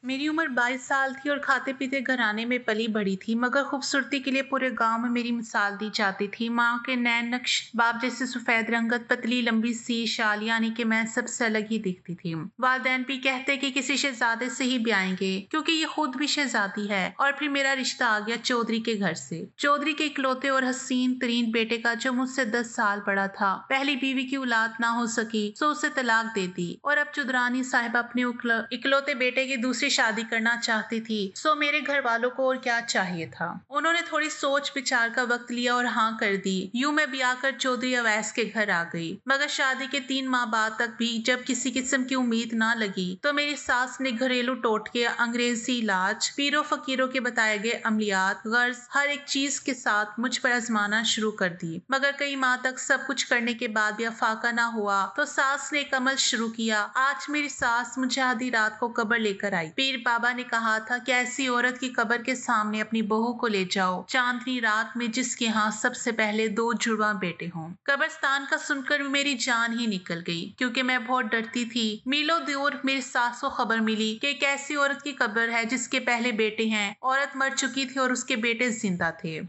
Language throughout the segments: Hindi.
मेरी उम्र 22 साल थी और खाते पीते घराने में पली बढ़ी थी, मगर खूबसूरती के लिए पूरे गांव में मेरी मिसाल दी जाती थी। माँ के नैन नक्श, बाप जैसे सफेद रंगत, पतली लंबी सी शाल, यानी कि मैं सबसे अलग ही दिखती थी। वालदैन भी कहते कि किसी शहजादे से ही ब्याएंगे, क्योंकि ये खुद भी शहजादी है। और फिर मेरा रिश्ता आ गया चौधरी के घर से, चौधरी के इकलौते और हसीन तरीन बेटे का, जो मुझसे 10 साल बड़ा था। पहली बीवी की औलाद ना हो सकी तो उसे तलाक दे दी, और अब चुदरानी साहिब अपने इकलौते बेटे की दूसरी शादी करना चाहती थी। सो मेरे घर वालों को और क्या चाहिए था। उन्होंने थोड़ी सोच विचार का वक्त लिया और हाँ कर दी। यूं मैं ब्याह कर चौधरी अवैस के घर आ गई। मगर शादी के 3 माह बाद तक भी जब किसी किस्म की उम्मीद ना लगी, तो मेरी सास ने घरेलू टोटके, अंग्रेजी इलाज, पीरों फकीरों के बताए गए अमलियात, गर्ज, हर एक चीज के साथ मुझ पर आजमाना शुरू कर दी। मगर कई माह तक सब कुछ करने के बाद भी फाका ना हुआ, तो सास ने एक अमल शुरू किया। आज मेरी सास मुझे आधी रात को कब्र लेकर आई। पीर बाबा ने कहा था कि ऐसी औरत की कब्र के सामने अपनी बहू को ले जाओ, चांदनी रात में, जिसके यहाँ सबसे पहले 2 जुड़वा बेटे हों। कब्रस्तान का सुनकर मेरी जान ही निकल गई, क्योंकि मैं बहुत डरती थी। मीलों दूर मेरी सास को खबर मिली कि एक ऐसी औरत की कब्र है जिसके पहले बेटे हैं। औरत मर चुकी थी और उसके बेटे जिंदा थे।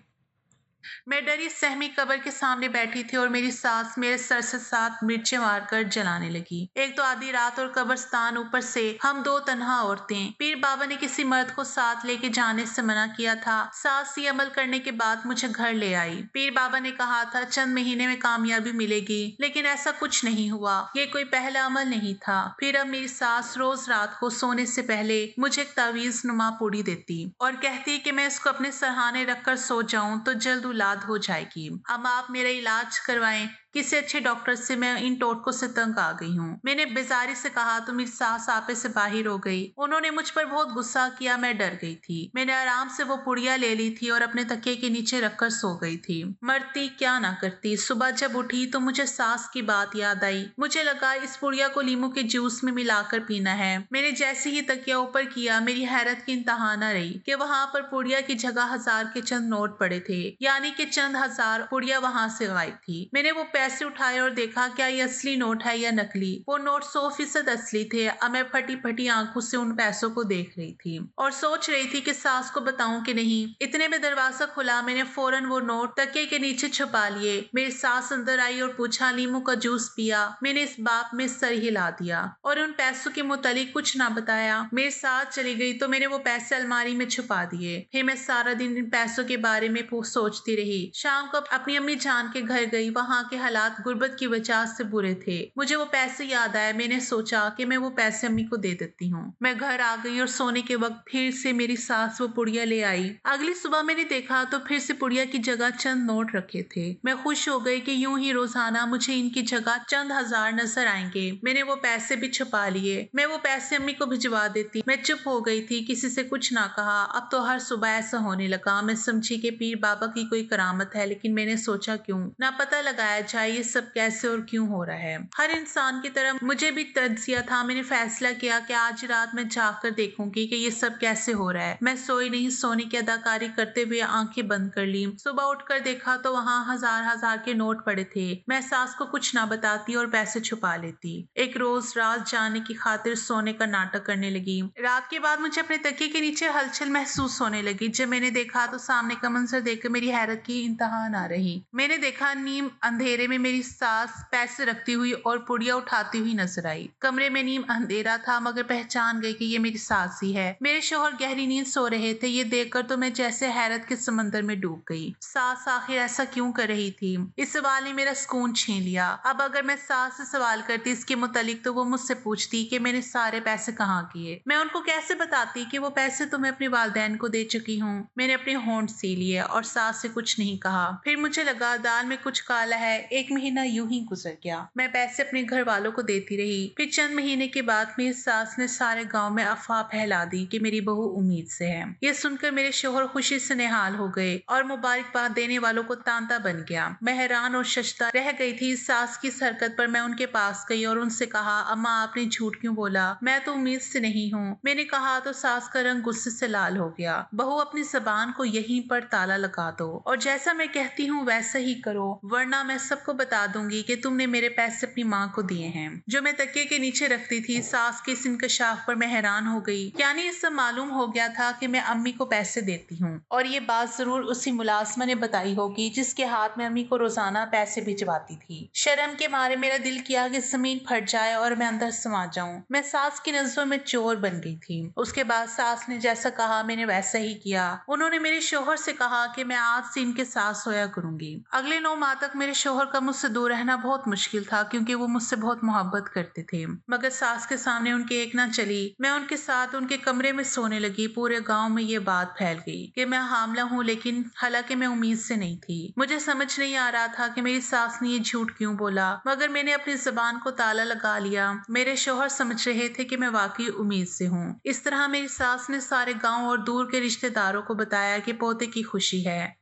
मैं डरी सहमी कब्र के सामने बैठी थी और मेरी सास मेरे सर से 7 मिर्चें मारकर जलाने लगी। एक तो आधी रात और कब्रिस्तान, ऊपर से हम 2 तन्हा औरतें। पीर बाबा ने किसी मर्द को साथ लेके जाने से मना किया था। सास ये अमल करने के बाद मुझे घर ले आई। पीर बाबा ने कहा था चंद महीने में कामयाबी मिलेगी, लेकिन ऐसा कुछ नहीं हुआ। ये कोई पहला अमल नहीं था। फिर अब मेरी सास रोज रात को सोने से पहले मुझे एक तावीज नुमा पूड़ी देती और कहती कि मैं इसको अपने सरहाने रखकर सो जाऊं तो जल्द औलाद हो जाएगी। अब आप मेरा इलाज करवाएं, किसी अच्छे डॉक्टर से, मैं इन टोटकों से तंग आ गई हूँ। मैंने बेजारी से कहा तो मेरी सास आपे से बाहर हो गई। उन्होंने मुझ पर बहुत गुस्सा किया। मैं डर गई थी। मैंने आराम से वो पुड़िया ले ली थी और अपने तकिए के नीचे रखकर सो गई थी। मरती क्या ना करती। सुबह जब उठी तो मुझे सास की बात याद आई। मुझे लगा इस पुड़िया को लीमू के जूस में मिलाकर पीना है। मैंने जैसे ही तकिया ऊपर किया, मेरी हैरत की इंतहा न रही कि वहां पर पुड़िया की जगह 1000 के चंद नोट पड़े थे, यानी कि चंद हजार पुड़िया वहां से गायब थी। मैंने वो पैसे उठाए और देखा क्या ये असली नोट है या नकली। वो नोट 100% असली थे। अब मैं फटी फटी आंखों से उन पैसों को देख रही थी और सोच रही थी कि सास को बताऊं कि नहीं। इतने में दरवाजा खुला। मैंने फौरन वो नोट तकिए के नीचे छुपा लिए। मेरी सास अंदर आई और पूछा नींबू का जूस पिया। मैंने इस बात में सर हिला दिया और उन पैसों के मुतालिक कुछ ना बताया। मेरे साथ चली गई तो मैंने वो पैसे अलमारी में छुपा दिए। फिर मैं सारा दिन इन पैसों के बारे में सोचती रही। शाम को अपनी अम्मी जान के घर गई। वहां के हालात गुर्बत की वजह से बुरे थे। मुझे वो पैसे याद आए। मैंने सोचा कि मैं वो पैसे अम्मी को दे देती हूँ। मैं घर आ गई और सोने के वक्त फिर से मेरी सास वो पुड़िया ले आई। अगली सुबह मैंने देखा तो फिर से पुड़िया की जगह चंद नोट रखे थे। मैं खुश हो गई कि यूं ही रोजाना मुझे इनकी जगह चंद हजार नजर आएंगे। मैंने वो पैसे भी छुपा लिए। मैं वो पैसे अम्मी को भिजवा देती। मैं चुप हो गई थी, किसी से कुछ ना कहा। अब तो हर सुबह ऐसा होने लगा। मैं समझी कि पीर बाबा की कोई करामत है, लेकिन मैंने सोचा क्यों ना पता लगाया जाए ये सब कैसे और क्यों हो रहा है। हर इंसान की तरह मुझे भी तज्जिया था। मैंने फैसला किया कि आज रात मैं जाकर देखूंगी कि ये सब कैसे हो रहा है। मैं सोई नहीं। सोने की अदाकारी करते हुए आंखें बंद कर ली। सुबह उठकर देखा तो वहां हजार हजार के नोट पड़े थे। मैं सास को कुछ ना बताती और पैसे छुपा लेती। एक रोज रात जाने की खातिर सोने का नाटक करने लगी। रात के बाद मुझे अपने तकिए के नीचे हलचल महसूस होने लगी। जब मैंने देखा तो सामने का मंजर देखकर मेरी हैरत की इंतहा ना रही। मैंने देखा नीम अंधेरे में मेरी सास पैसे रखती हुई और पुड़िया उठाती हुई नजर आई। कमरे में नीम अंधेरा था, मगर पहचान गई कि ये मेरी सास ही है। मेरे शोहर गहरी नींद सो रहे थे। ये देखकर तो मैं जैसे हैरत के समंदर में डूब गई। सास आखिर ऐसा क्यों कर रही थी? इस सवाल ने मेरा सुकून छीन लिया। अब अगर मैं सास से सवाल करती इसके मुतालिक तो वो मुझसे पूछती कि मैंने सारे पैसे कहाँ किए। मैं उनको कैसे बताती कि वो पैसे तो मैं अपने वालदैन को दे चुकी हूँ। मैंने अपने होंठ सी लिए और सास से कुछ नहीं कहा। फिर मुझे लगा दाल में कुछ काला है। 1 महीना यूं ही गुजर गया। मैं पैसे अपने घर वालों को देती रही। फिर चंद महीने के बाद मेरी सास ने सारे गांव में अफवाह फैला दी कि मेरी बहू उम्मीद से है। ये सुनकर मेरे शोहर खुशी से निहाल हो गए और मुबारकबाद देने वालों को तांता बन गया। मैं हैरान और शशता रह गई थी सास की इस हरकत पर। मैं उनके पास गई और उनसे कहा अम्मा आपने झूठ क्यों बोला? मैं तो उम्मीद से नहीं हूँ। मैंने कहा तो सास का रंग गुस्से से लाल हो गया। बहू अपनी जबान को यहीं पर ताला लगा दो और जैसा मैं कहती हूँ वैसा ही करो, वरना मैं सब सबको बता दूंगी कि तुमने मेरे पैसे अपनी माँ को दिए हैं जो मैं तकिए के नीचे रखती थी। सास के इस इंकशाफ पर मैं हैरान हो गई। यानी ये सब मालूम हो गया था कि मैं अम्मी को पैसे देती हूँ, और ये बात जरूर उसी मुलाजमा ने बताई होगी जिसके हाथ में अम्मी को रोजाना पैसे भिजवाती थी। शर्म के मारे मेरा दिल किया कि जमीन फट जाए और मैं अंदर समा जाऊं। मैं सास की नजरों में चोर बन गई थी। उसके बाद सास ने जैसा कहा मैंने वैसा ही किया। उन्होंने मेरे शोहर से कहा कि मैं आज से इनके साथ सोया करूंगी। अगले 9 माह तक मेरे शोहर का मुझसे दूर रहना बहुत मुश्किल था, क्योंकि वो मुझसे बहुत मोहब्बत करते थे। मगर सास के सामने उनकी एक ना चली। मैं उनके साथ उनके कमरे में सोने लगी। पूरे गांव में ये बात फैल गई कि मैं हामला हूँ, लेकिन हालांकि मैं उम्मीद से नहीं थी। मुझे समझ नहीं आ रहा था कि मेरी सास ने ये झूठ क्यों बोला, मगर मैंने अपनी जुबान को ताला लगा लिया। मेरे शोहर समझ रहे थे कि मैं वाकई उम्मीद से हूँ। इस तरह मेरी सास ने सारे गांव और दूर के रिश्तेदारों को बताया कि पोते की खुशी है।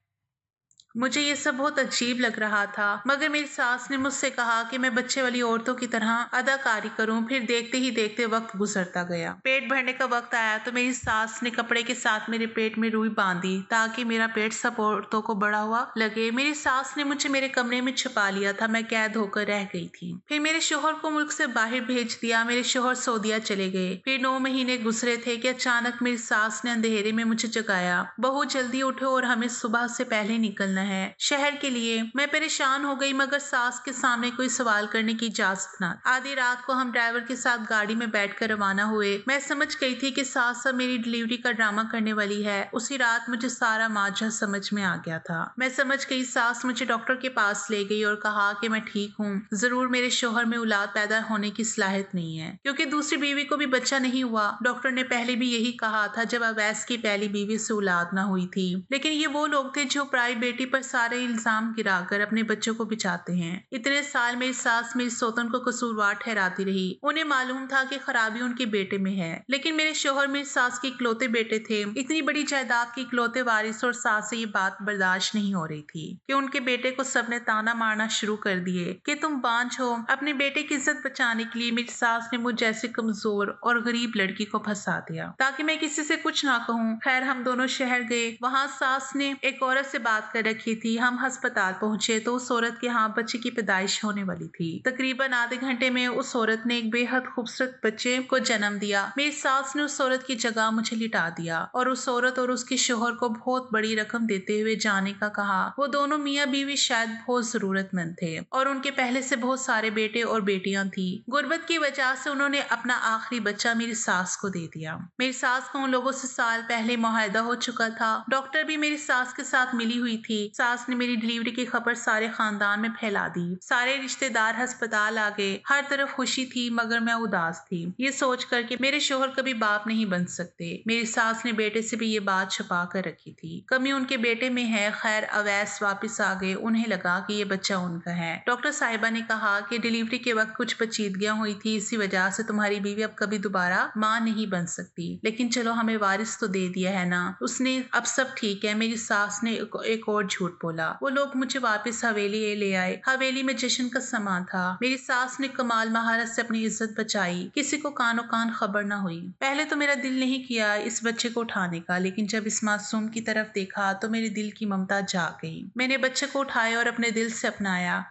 मुझे ये सब बहुत अजीब लग रहा था, मगर मेरी सास ने मुझसे कहा कि मैं बच्चे वाली औरतों की तरह अदाकारी करूं। फिर देखते ही देखते वक्त गुजरता गया। पेट भरने का वक्त आया तो मेरी सास ने कपड़े के साथ मेरे पेट में रुई बांधी ताकि मेरा पेट सब औरतों को बड़ा हुआ लगे। मेरी सास ने मुझे मेरे कमरे में छुपा लिया था। मैं कैद होकर रह गई थी। फिर मेरे शोहर को मुल्क से बाहर भेज दिया। मेरे शोहर सऊदीया चले गए। फिर 9 महीने गुजरे थे कि अचानक मेरी सास ने अंधेरे में मुझे जगाया। बहू जल्दी उठो और हमें सुबह से पहले निकलना है शहर के लिए। मैं परेशान हो गई, मगर सास के सामने कोई सवाल करने की इजाजत न। आधी रात को हम ड्राइवर के साथ गाड़ी में बैठकर रवाना हुए। मैं समझ गई थी कि सास अब मेरी डिलीवरी का ड्रामा करने वाली है। उसी रात मुझे सारा माजरा समझ में आ गया था। मैं समझ गई। सास मुझे डॉक्टर के पास ले गई और कहा कि मैं ठीक हूँ। जरूर मेरे शोहर में औलाद पैदा होने की सलाहियत नहीं है, क्योंकि दूसरी बीवी को भी बच्चा नहीं हुआ। डॉक्टर ने पहले भी यही कहा था जब अवैस की पहली बीवी से औलाद न हुई थी। लेकिन ये वो लोग थे जो पराई बेटी पर सारे इल्जाम गिराकर अपने बच्चों को बिचाते हैं। इतने साल मेरी सास मेरी सौतन को कसूरवार ठहराती रही। उन्हें मालूम था कि खराबी उनके बेटे में है, लेकिन मेरे शोहर मेरी सास के इकलौते बेटे थे। इतनी बड़ी जायदाद के इकलौते वारिस, और सास से ये बात बर्दाश्त नहीं हो रही थी कि उनके बेटे को सबने ताना मारना शुरू कर दिए कि तुम बांझ हो। अपने बेटे की इज्जत बचाने के लिए मेरी सास ने मुझ जैसे कमजोर और गरीब लड़की को फंसा दिया ताकि मैं किसी से कुछ ना कहूँ। खैर हम दोनों शहर गए। वहां सास ने एक औरत से बात कर रखी थी। हम अस्पताल पहुंचे तो उस औरत के यहाँ बच्चे की पैदाइश होने वाली थी। तकरीबन आधे घंटे में उस औरत ने एक बेहद खूबसूरत बच्चे को जन्म दिया। मेरी सास ने उस औरत की जगह मुझे लिटा दिया और उस औरत और उसके शोहर को बहुत बड़ी रकम देते हुए जाने का कहा। वो दोनों मियाँ बीवी शायद बहुत जरूरतमंद थे और उनके पहले से बहुत सारे बेटे और बेटियां थी। गुर्बत की वजह से उन्होंने अपना आखिरी बच्चा मेरी सास को दे दिया। मेरी सास का उन लोगों से साल पहले मुआहदा हो चुका था। डॉक्टर भी मेरी सास के साथ मिली हुई थी। सास ने मेरी डिलीवरी की खबर सारे खानदान में फैला दी। सारे रिश्तेदार अस्पताल आ गए। हर तरफ खुशी थी, मगर मैं उदास थी, ये सोच कर कि मेरे शोहर कभी बाप नहीं बन सकते। मेरी सास ने बेटे से भी ये बात छुपा कर रखी थी। कमी उनके बेटे में है। खैर अवैस वापस आ गए। उन्हें लगा कि ये बच्चा उनका है। डॉक्टर साहिबा ने कहा कि डिलीवरी के वक्त कुछ पेचीदगियां हुई थी, इसी वजह से तुम्हारी बीवी अब कभी दोबारा माँ नहीं बन सकती। लेकिन चलो हमें वारिस तो दे दिया है ना। उसने अब सब ठीक है। मेरी सास ने एक और झूठ बोला। वो लोग मुझे वापस हवेली ले आए। हवेली में जश्न का समा था। मेरी सास ने कमाल महारत से अपनी इज्जत बचाई। किसी को कानो कान खबर ना हुई। पहले तो मेरा दिल नहीं किया इस बच्चे को उठाने का, लेकिन जब इस मासूम की तरफ देखा तो मेरे दिल की ममता जाग गई। मैंने बच्चे को उठाया और अपने दिल से अपनाया।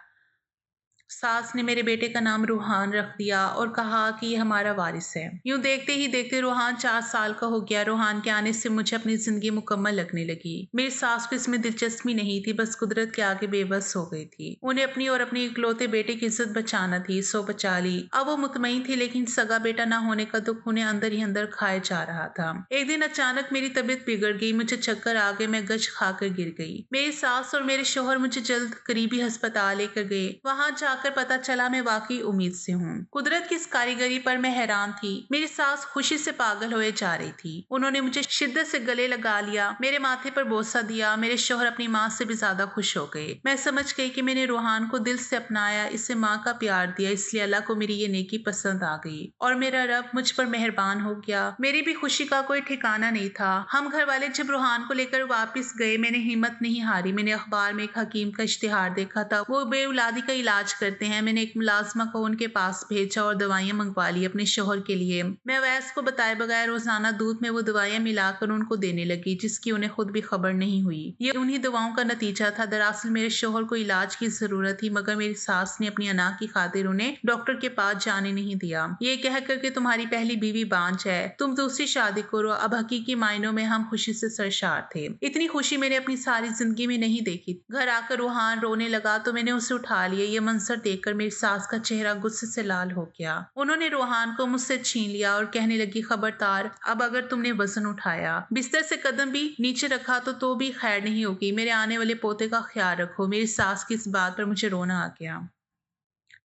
सास ने मेरे बेटे का नाम रूहान रख दिया और कहा कि ये हमारा वारिस है। यूं देखते ही देखते रूहान 4 साल का हो गया। रूहान के आने से मुझे अपनी जिंदगी मुकम्मल लगने लगी। मेरी सास को इसमें दिलचस्पी नहीं थी, बस कुदरत के आगे बेबस हो गई थी। उन्हें अपनी और अपनी इकलौते बेटे की इज्जत बचाना थी, सो बचा ली। अब वो मुतमईन थी, लेकिन सगा बेटा ना होने का दुख उन्हें अंदर ही अंदर खाए जा रहा था। एक दिन अचानक मेरी तबीयत बिगड़ गई। मुझे चक्कर आ गए। मैं गश खाकर गिर गई। मेरी सास और मेरे शोहर मुझे जल्द करीबी अस्पताल लेकर गए। वहां जाकर पता चला मैं वाकई उम्मीद से हूँ। कुदरत की इस कारीगरी पर मैं हैरान थी। मेरी सास खुशी से पागल होए जा रही थी। उन्होंने मुझे शिद्दत से गले लगा लिया, मेरे माथे पर बोसा दिया। मेरे शोहर अपनी माँ से भी ज्यादा खुश हो गए। मैं समझ गई कि मैंने रूहान को दिल से अपनाया, इसे माँ का प्यार दिया, इसलिए अल्लाह को मेरी ये नेकी पसंद आ गई और मेरा रब मुझ पर मेहरबान हो गया। मेरी भी खुशी का कोई ठिकाना नहीं था। हम घर वाले जब रूहान को लेकर वापिस गए, मैंने हिम्मत नहीं हारी। मैंने अखबार में एक हकीम का इश्तिहार देखा था। वो बेऔलादी का इलाज करते करते हैं। मैंने एक मुलाजमा को उनके पास भेजा और दवाइयाँ मंगवा ली अपने शौहर के लिए। मैं अवैस को बताए बगैर रोजाना दूध में वो दवाइयाँ मिलाकर उनको देने लगी, जिसकी उन्हें खुद भी खबर नहीं हुई। ये उन्हीं दवाओं का नतीजा था। दरअसल मेरे शौहर को इलाज की जरूरत थी, मगर मेरी सास ने अपनी अना की खातिर उन्हें डॉक्टर के पास जाने नहीं दिया। ये कहकर कि तुम्हारी पहली बीवी बांझ है, तुम दूसरी शादी करो। अब हकीकी मायनों में हम खुशी से सरशार थे। इतनी खुशी मैंने अपनी सारी जिंदगी में नहीं देखी। घर आकर रूहान रोने लगा तो मैंने उसे उठा लिया। ये मंजर देखकर मेरी सास का चेहरा गुस्से से लाल हो गया। उन्होंने रूहान को मुझसे छीन लिया और कहने लगी, खबरदार, अब अगर तुमने वजन उठाया, बिस्तर से कदम भी नीचे रखा तो भी खैर नहीं होगी। मेरे आने वाले पोते का ख्याल रखो। मेरी सास की इस बात पर मुझे रोना आ गया।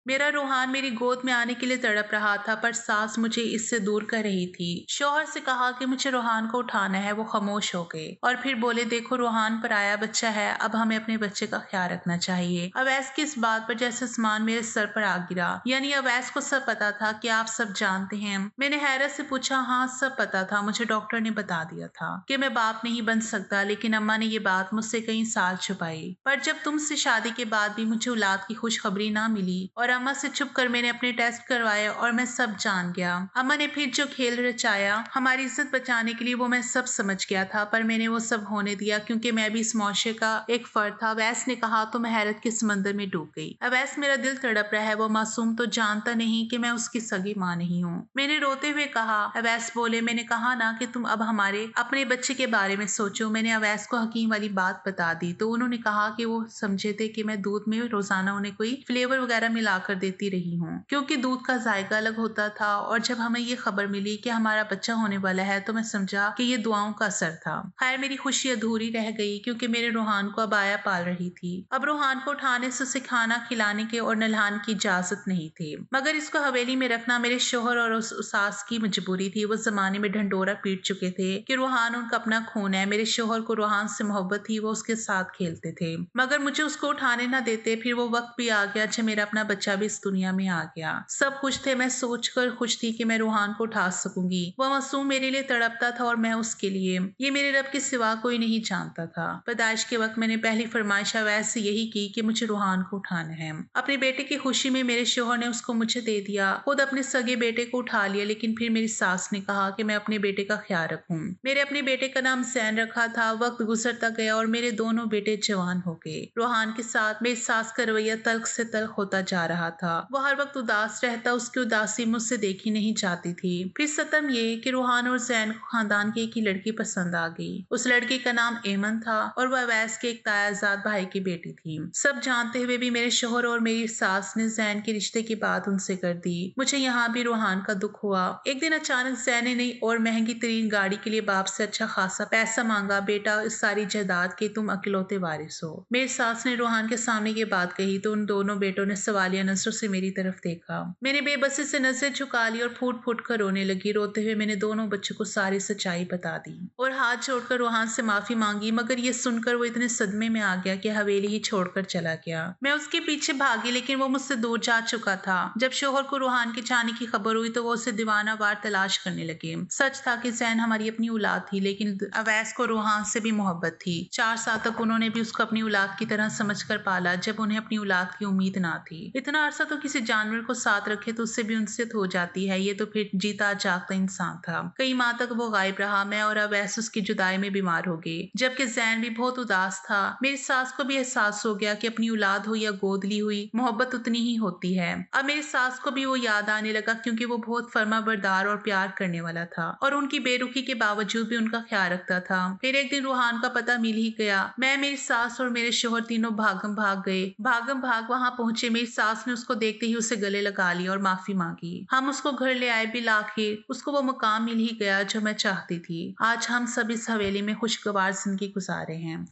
मेरा रूहान मेरी गोद में आने के लिए तड़प रहा था, पर सास मुझे इससे दूर कर रही थी। शौहर से कहा कि मुझे रूहान को उठाना है। वो खामोश हो गए और फिर बोले, देखो रूहान पराया बच्चा है, अब हमें अपने बच्चे का ख्याल रखना चाहिए। अवैस की इस बात पर जैसे आसमान मेरे सर पर आ गिरा। यानी अवैस को सब पता था कि आप सब जानते हैं। मैंने हैरत से पूछा, हाँ सब पता था, मुझे डॉक्टर ने बता दिया था कि मैं बाप नहीं बन सकता, लेकिन अम्मा ने ये बात मुझसे कई साल छुपाई। पर जब तुमसे शादी के बाद भी मुझे औलाद की खुशखबरी ना मिली और अम्मा से छुप कर मैंने अपने टेस्ट करवाए और मैं सब जान गया। अम्मा ने फिर जो खेल रचाया हमारी इज्जत बचाने के लिए, वो मैं सब समझ गया था, पर मैंने वो सब होने दिया क्योंकि मैं भी इस मुआशरे का एक फर्द था। अवैस ने कहा तो मैं हैरत के समंदर में डूब गई। अवैस, मेरा दिल तड़प रहा है। वो मासूम तो जानता नहीं कि मैं उसकी सगी माँ नहीं हूँ। मैंने रोते हुए कहा। अवैस बोले, मैंने कहा ना कि तुम अब हमारे अपने बच्चे के बारे में सोचो। मैंने अवैस को हकीम वाली बात बता दी तो उन्होंने कहा कि वो समझे थे कि मैं दूध में रोजाना उन्हें कोई फ्लेवर वगैरह मिलाकर देती रही हूँ, क्योंकि दूध का जायका अलग होता था। और जब हमें ये खबर मिली कि हमारा बच्चा होने वाला है तो मैं समझा कि ये दुआओं का असर था। खैर, मेरी खुशी अधूरी रह गई क्योंकि मेरे रूहान को अब आया पाल रही थी। अब रूहान को उठाने से उसे खाना खिलाने के और नहलाने की इजाजत नहीं थी, मगर इसको हवेली में रखना मेरे शोहर और उस सास की मजबूरी थी। वो जमाने में ढंडोरा पीट चुके थे कि रूहान उनका अपना खून है। मेरे शोहर को रूहान से मोहब्बत थी, वो उसके साथ खेलते थे, मगर मुझे उसको उठाने ना देते। फिर वो वक्त भी आ गया जब मेरा अपना बच्चा भी इस दुनिया में आ गया। सब खुश थे, मैं सोचकर खुश थी कि मैं रूहान को उठा सकूंगी। वह मासूम मेरे लिए तड़पता था और मैं उसके लिए। ये मेरे रब के सिवा कोई नहीं जानता था। पैदाइश के वक्त मैंने पहली फरमाइश अवैस से यही की कि मुझे रूहान को उठाना है। अपने बेटे की खुशी में मेरे शोहर ने उसको मुझे दे दिया, खुद अपने सगे बेटे को उठा लिया। लेकिन फिर मेरी सास ने कहा कि मैं अपने बेटे का ख्याल रखूं। मेरे अपने बेटे का नाम जैन रखा था। वक्त गुजरता गया और मेरे दोनों बेटे जवान हो गए। रूहान के साथ मेरी सास का रवैया तल्ख से तल्ख होता जा रहा था। वो हर वक्त उदास रहता, उसकी उदासी मुझसे देखी नहीं जाती थी। फिर सतम ये कि रूहान और जैन को खानदान की एक ही लड़की पसंद आ गई। उस लड़की का नाम एमन था और वह अवैस के एक तायाजाद भाई की बेटी थी। सब जानते हुए भी मेरे शोहर और मेरी सास ने जैन के रिश्ते की बात उनसे कर दी। मुझे यहाँ भी रूहान का दुख हुआ। एक दिन अचानक जैन ने नई और महंगी तरीन गाड़ी के लिए बाप से अच्छा खासा पैसा मांगा। बेटा, इस सारी जायदाद के तुम अकेलौते वारिस हो। मेरी सास ने रूहान के सामने ये बात कही तो उन दोनों बेटों ने सवालिया नजरों से मेरी तरफ देखा। मैंने बेबसी से नजर झुका ली और फूट फूट कर रोने लगी। रोते हुए मैंने दोनों बच्चों को सारी सच्चाई बता दी और हाथ जोड़कर रूहान से माफी मांगी, मगर ये सुनकर वो इतने सदमे में आ गया कि हवेली ही छोड़कर चला गया। मैं उसके पीछे भागी, लेकिन वो मुझसे दूर जा चुका था। जब शोहर को रूहान के जाने की खबर हुई तो वो उसे दीवाना वार तलाश करने लगे। सच था कि जैन हमारी अपनी औलाद थी, लेकिन अवैस को रूहान से भी मोहब्बत थी। 4 साल तक उन्होंने भी उसको अपनी औलाद की तरह समझकर पाला, जब उन्हें अपनी औलाद की उम्मीद ना थी। इतना अरसा तो किसी जानवर को साथ रखे तो उससे भी उनसे हो जाती है। ये तो फिर जीता जागता इंसान था। कई माह तक वो गायब रहा। मैं और अवैस उसकी जुदाई में बीमार हो गए, जबकि जैन भी बहुत उदास था। मेरी सास को भी एहसास हो गया कि अपनी औलाद हो या गोद ली हुई, मोहब्बत उतनी ही होती है। अब मेरी सास को भी वो याद आने लगा, क्योंकि वो बहुत फर्मा बरदार और प्यार करने वाला था और उनकी बेरुखी के बावजूद भी उनका ख्याल रखता था। फिर एक दिन रूहान का पता मिल ही गया। मैं, मेरी सास और मेरे शोहर तीनों भागम भाग गए। भागम भाग वहां पहुंचे। मेरी सास ने उसको देखते ही उसे गले लगा लिया और माफी मांगी। हम उसको घर ले आए भी। आखिर उसको वो मुकाम मिल ही गया जो मैं चाहती थी। आज हम सब इस हवेली में खुशगवार जिंदगी गुजारे हैं।